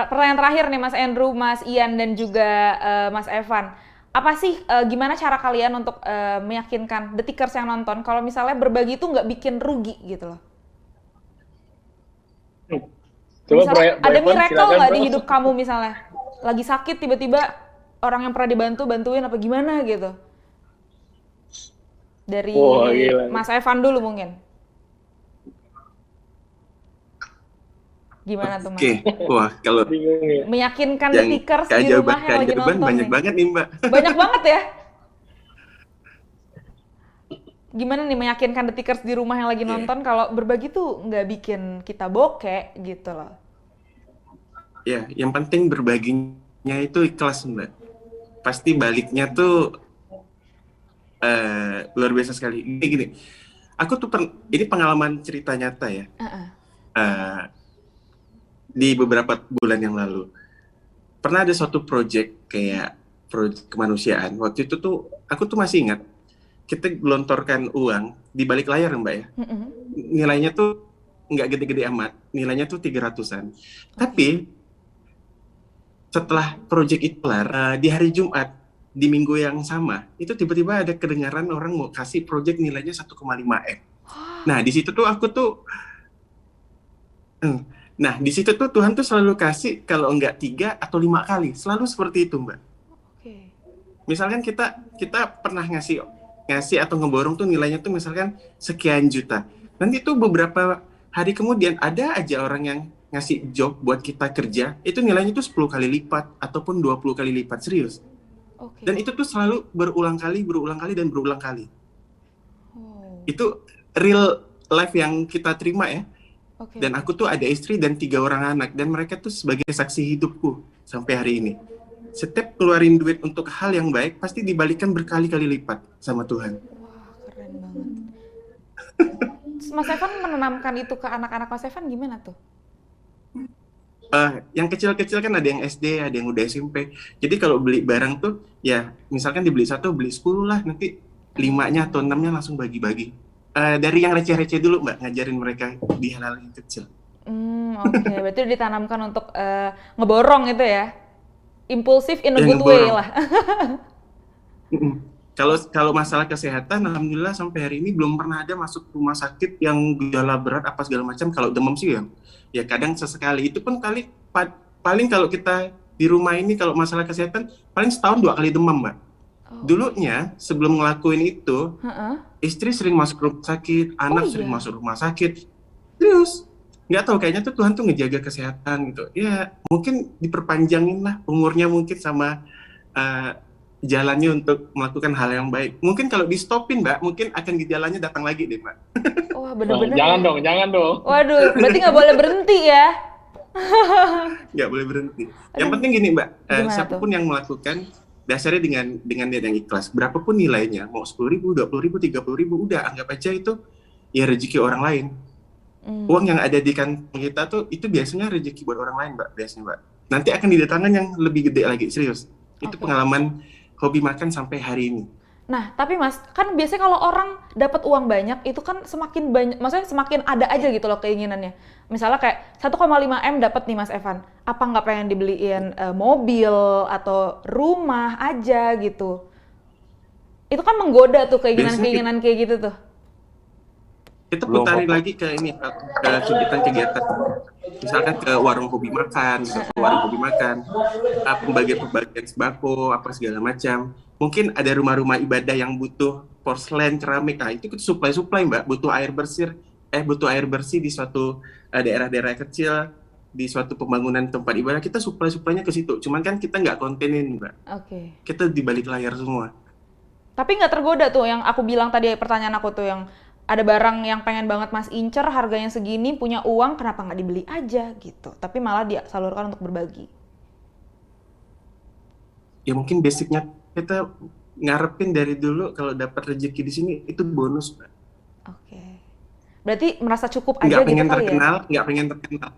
pertanyaan terakhir nih Mas Andrew, Mas Ian dan juga Mas Evan. Apa sih gimana cara kalian untuk meyakinkan The Tickers yang nonton kalau misalnya berbagi itu nggak bikin rugi gitu loh? Coba Misalnya Bro ada Evan, miracle silakan nggak Bro. di hidup kamu misalnya lagi sakit tiba-tiba orang yang pernah dibantu bantuin apa gimana gitu. Wah Dari gila nih. Mas Evan dulu mungkin. Gimana tuh Mas? Oke, wah kalau Bingung ya. Meyakinkan The yang Tickers di rumah yang lagi keajaiban nonton banyak nih. banget nih Mbak. Banyak banget ya. Gimana nih meyakinkan The Tickers di rumah yang lagi Oke, nonton kalau berbagi tuh nggak bikin kita bokeh gitu loh. ya yang penting berbaginya itu ikhlas Mbak. Pasti baliknya tuh luar biasa sekali. Ini gini, aku tuh ini pengalaman cerita nyata ya. Uh-uh. Eh, di beberapa bulan yang lalu pernah ada suatu project kayak project kemanusiaan. Waktu itu tuh aku tuh masih ingat kita gelontorkan uang di balik layar Mbak ya. Mm-mm. Nilainya tuh nggak gede-gede amat, nilainya tuh 300-an. Oke. Tapi setelah project itu kelar, di hari Jumat di minggu yang sama itu tiba-tiba ada kedengaran orang mau kasih project nilainya 1,5 M. Nah di situ tuh aku tuh hmm, nah di situ tuh Tuhan tuh selalu kasih kalau enggak 3 atau 5 kali, selalu seperti itu Mbak. Oke. Misalkan kita kita pernah ngasih ngasih atau ngeborong tuh nilainya tuh misalkan sekian juta. Nanti tuh beberapa hari kemudian ada aja orang yang ngasih job buat kita kerja, itu nilainya tuh 10 kali lipat ataupun 20 kali lipat, serius. Oke. Dan itu tuh selalu berulang kali dan berulang kali. Oh. Itu real life yang kita terima ya. Oke, Dan oke. aku tuh ada istri dan 3 orang anak dan mereka tuh sebagai saksi hidupku sampai hari ini. Setiap keluarin duit untuk hal yang baik pasti dibalikan berkali-kali lipat sama Tuhan. Wah, keren banget. Terus Mas Evan menanamkan itu ke anak-anak Mas Evan gimana tuh? Yang kecil-kecil kan ada yang SD, ada yang udah SMP. Jadi kalau beli barang tuh ya misalkan dibeli satu beli 10 lah, nanti 5-nya atau 6-nya langsung bagi-bagi. Dari yang receh-receh dulu Mbak, ngajarin mereka di hal-hal yang kecil. Oke. Berarti udah ditanamkan untuk ngeborong itu ya? Impulsif in a Yang good way ngeborong. lah. Kalau kalau masalah kesehatan, alhamdulillah sampai hari ini belum pernah ada masuk rumah sakit yang gejala berat apa segala macam. Kalau demam sih ya kadang sesekali. Itu pun paling kalau kita di rumah ini kalau masalah kesehatan paling setahun 2 kali demam Mbak. Oke. Dulunya sebelum ngelakuin itu, Heeh. istri sering masuk rumah sakit, Oh anak sering iya? masuk rumah sakit. Terus nggak tahu kayaknya tuh Tuhan tuh ngejaga kesehatan gitu. Ya mungkin diperpanjangin lah umurnya mungkin sama eh, jalannya untuk melakukan hal yang baik. Mungkin kalau di stopin Mbak, mungkin akan gejalanya datang lagi deh Mbak. Wah, Nah, bener-bener jangan ya. dong, jangan dong. Waduh, berarti nggak boleh berhenti ya? Nggak boleh berhenti. Yang Aduh, penting gini Mbak, gimana tuh? siapapun yang melakukan dasarnya dengan niat yang ikhlas. Berapapun nilainya, mau 10.000, 20.000, 30.000, udah anggap aja itu ya rezeki orang lain. Hmm, Uang yang ada di kantong kita tuh itu biasanya rezeki buat orang lain Mbak, biasanya Mbak. Nanti akan didatangkan yang lebih gede lagi, serius. Itu oke. pengalaman hobi makan sampai hari ini. Nah, tapi Mas, kan biasanya kalau orang dapat uang banyak itu kan semakin banyak, maksudnya semakin ada aja gitu loh keinginannya. Misalnya kayak 1,5 M dapat nih Mas Evan, apa nggak pengen dibeliin mobil atau rumah aja gitu? Itu kan menggoda tuh Biasanya kita, keinginan-keinginan kayak gitu tuh. kita Belum putarin apa. lagi ke ini, ke kegiatan-kegiatan. Misalkan ke warung hobi makan, gitu, ke warung hobi makan, pembagian sembako, apa segala macam. Mungkin ada rumah-rumah ibadah yang butuh porselen, keramik, nah itu supply-supply Mbak, butuh air bersih di suatu daerah-daerah kecil, di suatu pembangunan tempat ibadah, kita supply-supplynya ke situ. Cuman kan kita nggak kontenin Mbak, Oke. kita di balik layar semua. Tapi nggak tergoda tuh yang aku bilang tadi pertanyaan aku tuh yang ada barang yang pengen banget Mas incer harganya segini punya uang kenapa nggak dibeli aja gitu. Tapi malah disalurkan untuk berbagi. Ya mungkin basicnya kita ngarepin dari dulu kalau dapat rezeki di sini itu bonus Mbak. Oke. Berarti merasa cukup aja Nggak gitu pengen kali ya? terkenal, nggak pengen terkenal.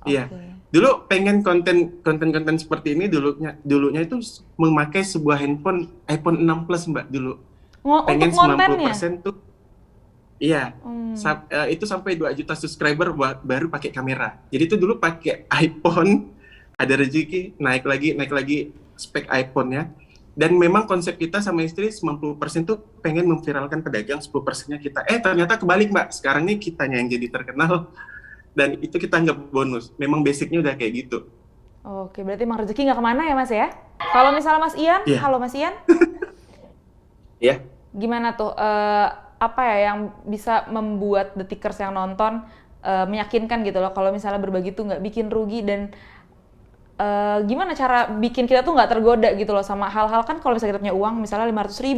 Iya. Oke. Dulu pengen konten seperti ini dulunya itu memakai sebuah handphone iPhone 6 Plus Mbak dulu. Untuk Pengen kontennya? 90% tuh iya. Hmm. Itu sampai 2 juta subscriber baru pakai kamera. Jadi itu dulu pakai iPhone ada rezeki, naik lagi spek iPhone-nya. Dan memang konsep kita sama istri 90% tuh pengen memviralkan pedagang, 10%-nya kita. Ternyata kebalik, Mbak. Sekarang nih kitanya yang jadi terkenal, dan itu kita anggap bonus. Memang basicnya udah kayak gitu. Oke, berarti emang rezeki nggak kemana ya Mas ya? Kalau misalnya Mas Ian, Halo Mas Ian. Iya. Gimana tuh, apa ya yang bisa membuat Detikers yang nonton meyakinkan gitu loh, kalau misalnya berbagi tuh nggak bikin rugi, dan gimana cara bikin kita tuh nggak tergoda gitu loh sama hal-hal, kan kalau misalnya kita punya uang misalnya 500.000,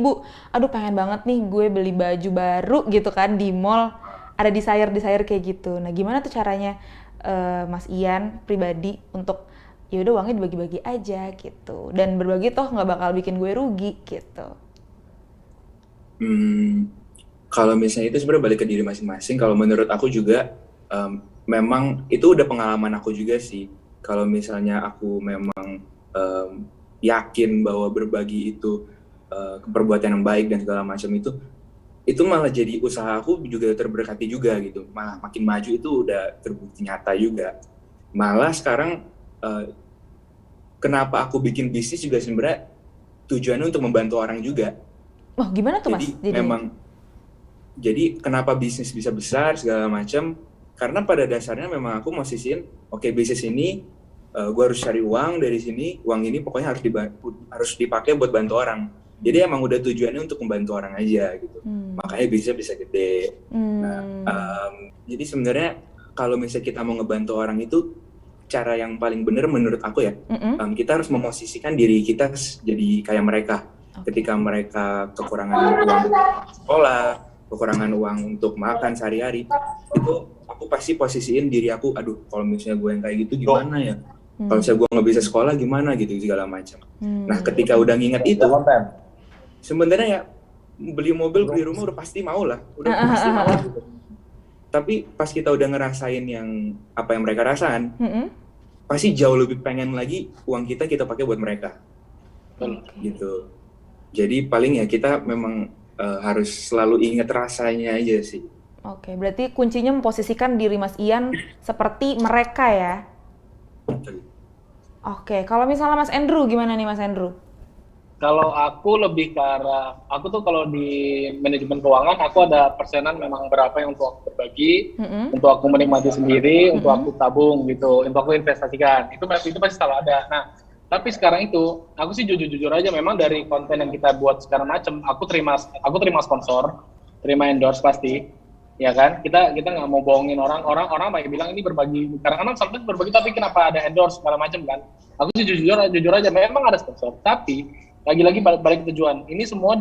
aduh pengen banget nih gue beli baju baru gitu kan di mall, ada desire kayak gitu. Nah gimana tuh caranya Mas Ian pribadi untuk ya udah uangnya dibagi-bagi aja gitu, dan berbagi toh nggak bakal bikin gue rugi gitu. Kalau misalnya itu sebenarnya balik ke diri masing-masing. Kalau menurut aku juga memang itu udah pengalaman aku juga sih. Kalau misalnya aku memang yakin bahwa berbagi itu perbuatan yang baik dan segala macam itu malah jadi usaha aku juga terberkati juga gitu. Malah makin maju itu udah terbukti nyata juga. Malah sekarang kenapa aku bikin bisnis juga sebenarnya tujuannya untuk membantu orang juga. Oh gimana tuh Mas? Jadi kenapa bisnis bisa besar segala macam? Karena pada dasarnya memang aku mau sisihin, oke, bisnis ini gue harus cari uang dari sini, uang ini pokoknya harus dipakai buat bantu orang. Jadi emang udah tujuannya untuk membantu orang aja gitu. Makanya bisnisnya bisa gede. Nah, jadi sebenarnya kalau misalnya kita mau ngebantu orang itu, cara yang paling benar menurut aku ya, kita harus memosisikan diri kita jadi kayak mereka. Ketika mereka kekurangan uang sekolah, kekurangan uang untuk makan sehari-hari, itu aku pasti posisiin diri aku, aduh kalau misalnya gue yang kayak gitu gimana ya, kalau misalnya gue nggak bisa sekolah gimana gitu segala macam. Nah ketika udah nginget itu, sebenarnya ya beli mobil beli rumah udah pasti mau lah, udah pasti mau gitu. Tapi pas kita udah ngerasain yang apa yang mereka rasain, pasti jauh lebih pengen lagi uang kita pakai buat mereka, gitu. Jadi paling ya kita memang harus selalu ingat rasanya aja sih. Oke, berarti kuncinya memposisikan diri Mas Ian seperti mereka ya? Oke, kalau misalnya Mas Andrew, gimana nih Mas Andrew? Kalau aku lebih ke arah, aku tuh kalau di manajemen keuangan, aku ada persenan memang berapa yang untuk aku berbagi, untuk aku menikmati sendiri, untuk aku tabung gitu, untuk aku investasikan. Itu pasti selalu ada. Nah, tapi sekarang itu, aku sih jujur aja, memang dari konten yang kita buat segala macam, aku terima sponsor, terima endorse pasti, ya kan? Kita nggak mau bohongin orang banyak bilang ini berbagi, kadang-kadang sampai berbagi tapi kenapa ada endorse segala macam kan? Aku sih jujur aja, memang ada sponsor, tapi lagi-lagi balik tujuan. Ini semua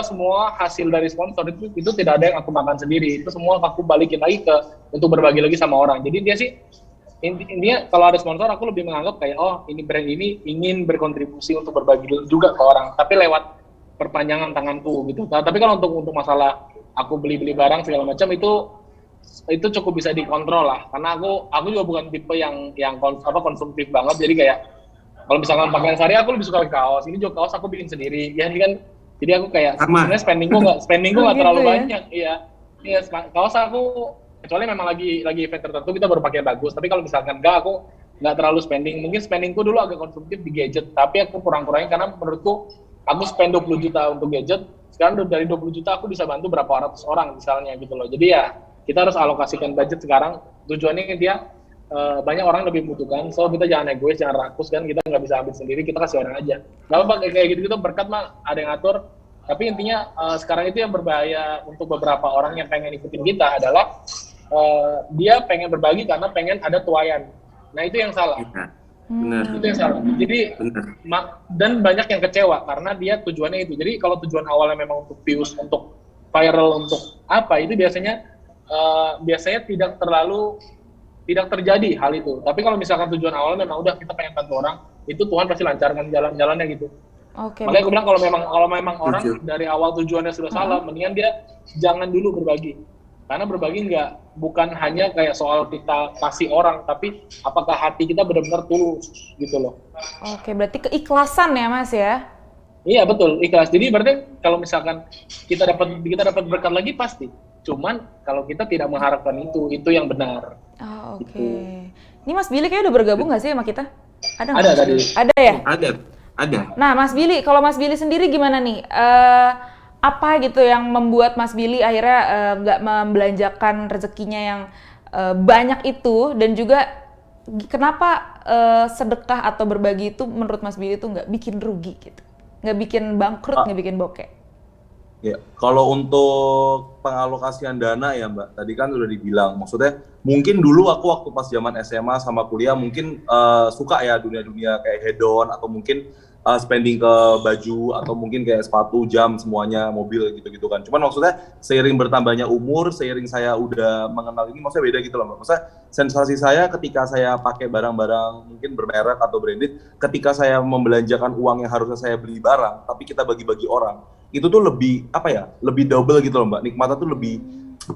semua hasil dari sponsor itu tidak ada yang aku makan sendiri, itu semua aku balikin lagi untuk berbagi lagi sama orang. Jadi dia sih intinya kalau ada sponsor aku lebih menganggap kayak ini brand ini ingin berkontribusi untuk berbagi juga ke orang, tapi lewat perpanjangan tanganku gitu. Tapi kalau untuk masalah aku beli barang segala macam itu cukup bisa dikontrol lah, karena aku juga bukan tipe yang konsumtif banget. Jadi kayak kalau misalkan pakaian sehari aku lebih suka kaos, ini juga kaos aku bikin sendiri ya kan. Jadi aku kayak sebenarnya spendingku nggak terlalu banyak. Iya kaos aku kecuali memang lagi event tertentu kita baru pakai bagus, tapi kalau misalkan enggak, aku nggak terlalu spending. Mungkin spendingku dulu agak konsumtif di gadget, tapi aku kurang-kurangin karena menurutku aku spend 20 juta untuk gadget, sekarang dari 20 juta aku bisa bantu berapa ratus orang misalnya gitu loh. Jadi ya kita harus alokasikan budget sekarang, tujuannya dia banyak orang lebih membutuhkan, so kita jangan egois, jangan rakus kan, kita nggak bisa ambil sendiri, kita kasih orang aja. Nggak apa-apa kayak gitu-gitu, berkat mah ada yang ngatur. Tapi intinya sekarang itu yang berbahaya untuk beberapa orang yang pengen ikutin kita adalah dia pengen berbagi karena pengen ada tuayan. Nah itu yang salah. Benar. Itu yang salah. Jadi dan banyak yang kecewa karena dia tujuannya itu. Jadi kalau tujuan awalnya memang untuk views, untuk viral, untuk apa, itu biasanya tidak terjadi hal itu. Tapi kalau misalkan tujuan awalnya memang udah kita pengen bantu orang, itu Tuhan pasti lancarkan jalan-jalannya gitu. Oke. Makanya aku bilang kalau memang orang dari awal tujuannya sudah salah, mendingan dia jangan dulu berbagi. Karena berbagi bukan hanya kayak soal kita kasih orang, tapi apakah hati kita benar-benar tulus gitu loh. Oke, berarti keikhlasan ya Mas ya? Iya betul, ikhlas. Jadi berarti kalau misalkan kita dapat berkat lagi pasti. Cuman kalau kita tidak mengharapkan itu yang benar. Oke. Ini Mas Billy kayaknya udah bergabung nggak sih sama kita? Ada Ada nggak? tadi. Ada ya? Ada. Nah, Mas Billy, kalau Mas Billy sendiri gimana nih? Apa gitu yang membuat Mas Billy akhirnya nggak membelanjakan rezekinya yang banyak itu, dan juga kenapa sedekah atau berbagi itu menurut Mas Billy itu nggak bikin rugi gitu, nggak bikin bangkrut, nggak bikin bokeh? Ya, kalau untuk pengalokasian dana ya Mbak, tadi kan udah dibilang, maksudnya mungkin dulu aku waktu pas zaman SMA sama kuliah mungkin suka ya dunia-dunia kayak hedon atau mungkin spending ke baju atau mungkin kayak sepatu, jam, semuanya, mobil gitu-gitu kan. Cuman maksudnya seiring bertambahnya umur, seiring saya udah mengenal ini, maksudnya beda gitu loh Mbak. Maksudnya sensasi saya ketika saya pakai barang-barang mungkin bermerek atau branded, ketika saya membelanjakan uang yang harusnya saya beli barang, tapi kita bagi-bagi orang, itu tuh lebih apa ya, lebih double gitu loh Mbak, nikmatnya tuh lebih,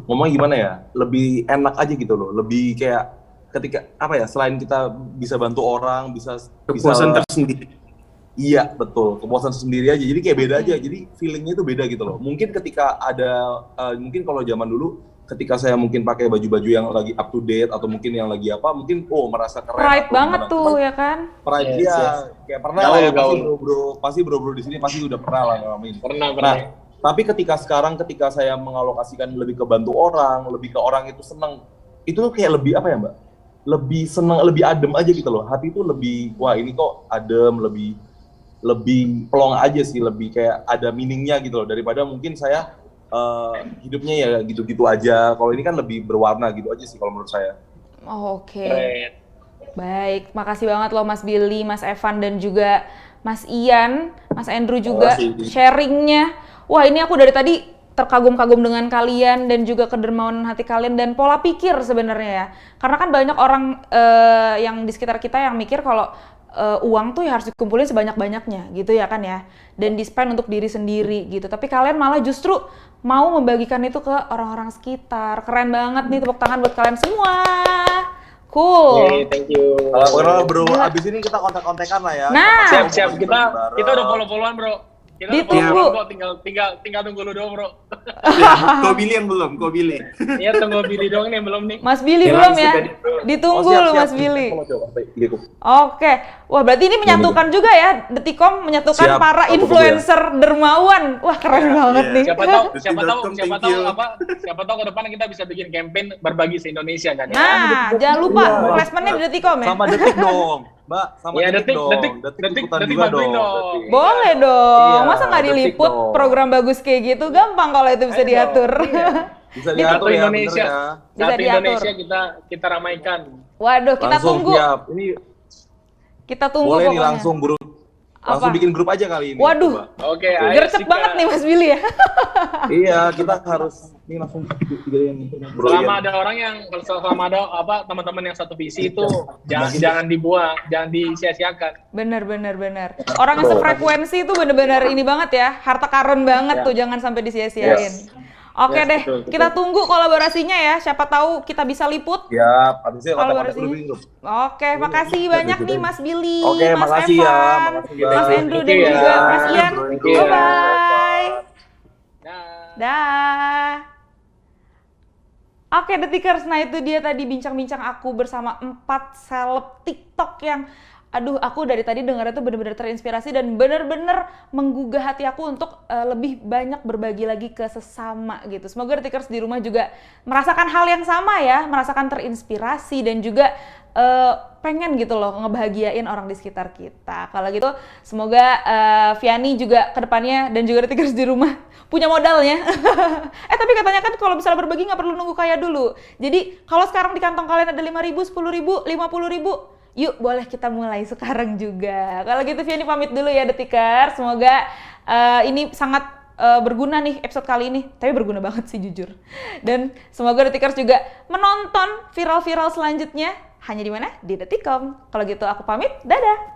ngomong gimana ya, lebih enak aja gitu loh, lebih kayak ketika apa ya, selain kita bisa bantu orang, bisa Kepuasan tersendiri. iya betul, kepuasan sendiri aja, jadi kayak beda aja, jadi feelingnya itu beda gitu loh. Mungkin ketika ada mungkin kalau zaman dulu ketika saya mungkin pakai baju-baju yang lagi up to date atau mungkin yang lagi apa, mungkin merasa keren, Pride atau banget gimana. tuh. Cuman Ya kan? pride Yes, dia yes. kayak pernah Gaul, lah ya, gaul. pasti bro-bro di sini pasti udah pernah lah ngalamin. Pernah. Nah, tapi ketika saya mengalokasikan lebih ke bantu orang, lebih ke orang itu seneng, itu tuh kayak lebih apa ya Mbak? Lebih seneng, lebih adem aja gitu loh. Hati itu lebih, wah ini kok adem, lebih plong aja sih, lebih kayak ada meaningnya gitu loh, daripada mungkin saya hidupnya ya gitu-gitu aja. Kalau ini kan lebih berwarna gitu aja sih kalau menurut saya. Oh, oke. Keren. Baik, makasih banget loh Mas Billy, Mas Evan, dan juga Mas Ian, Mas Andrew juga Makasih. sharingnya. Wah, ini aku dari tadi terkagum-kagum dengan kalian dan juga kedermawanan hati kalian dan pola pikir sebenarnya ya. Karena kan banyak orang yang di sekitar kita yang mikir kalau uang tuh ya harus dikumpulin sebanyak-banyaknya gitu ya kan ya. Dan di-spend untuk diri sendiri gitu. Tapi kalian malah justru mau membagikan itu ke orang-orang sekitar. Keren banget nih, tepuk tangan buat kalian semua. Cool. Oke, thank you. Kalau bro, abis ini kita kontak-kontakan lah ya. Nah. Siap. Kita udah follow-followan, Bro. Kita udah Ditunggu. follow-followan, Bro. Tinggal tunggu lu doang, Bro. Kau Billy yang belum, kau Billy. Iya, tunggu Billy doang nih, belum nih. Mas Billy Ya, belum langsung ya? tadi. Ditunggu siap, loh siap. Mas Billy. Follow coba, baik, gitu. Oke, wah berarti ini menyatukan juga ya, Detikom menyatukan Siap, para aku influencer dermawan. Wah keren banget nih. Siapa tahu Detik.com, thank you. siapa tahu ke depan kita bisa bikin campaign berbagi se-Indonesia kan ya. Nah, jangan lupa Iya. placementnya di Detikom ya. Sama detik dong, Mbak. Sama Iya, detik dong. detik ikutan detik juga bantuin dong. dong. Detik. Boleh dong, Iya, masa nggak Detik diliput dong. program bagus kayak gitu? Gampang kalau itu bisa Ayo diatur. dong, iya. Bisa Satu diatur ya, Indonesia. bener ya. Bisa Satu diatur. Indonesia kita ramaikan. Waduh, kita Langsung tunggu. siap. Ini Kita tunggu boleh nih pokoknya. langsung langsung Apa? bikin grup aja kali ini. Waduh. coba. Oke, ayo Gercep sikat. banget nih Mas Billy ya. Iya, kita harus ini langsung tiga-tiganya nih. Bro, Selama iya. ada orang yang selama ada teman-teman yang satu visi itu jangan dibuang, jangan disia-siakan. Bener. Orang yang sefrekuensi itu bener-bener ini banget ya, harta karun banget Ya. tuh, jangan sampai disia-siain. Oke Yes, deh, betul. kita tunggu kolaborasinya ya, siapa tahu kita bisa liput. Siap, habisnya kontak-kontak Kolaborasinya. dulu bikin grup. Oke, makasih banyak nih Mas Billy, Oke, Mas makasih ya, Evan, makasih ya. Mas Andrew, Thank dan you ya. juga Mas Ian. Thank you ya. Bye-bye. Nah. Dah. Oke, Detikers, nah itu dia tadi bincang-bincang aku bersama 4 seleb TikTok yang aduh, aku dari tadi dengarnya tuh bener-bener terinspirasi dan bener-bener menggugah hati aku untuk lebih banyak berbagi lagi ke sesama gitu. Semoga Detikers di rumah juga merasakan hal yang sama ya, merasakan terinspirasi dan juga pengen gitu loh ngebahagiain orang di sekitar kita. Kalau gitu semoga Vianney juga kedepannya dan juga Detikers di rumah punya modalnya. Tapi katanya kan kalau misalnya berbagi nggak perlu nunggu kaya dulu. Jadi kalau sekarang di kantong kalian ada 5.000, 10.000, 50.000, yuk boleh kita mulai sekarang juga. Kalau gitu Vianney pamit dulu ya Detikers. Semoga ini sangat berguna nih episode kali ini. Tapi berguna banget sih jujur. Dan semoga Detikers juga menonton viral-viral selanjutnya. Hanya di mana? Di Detikom. Kalau gitu aku pamit, dadah!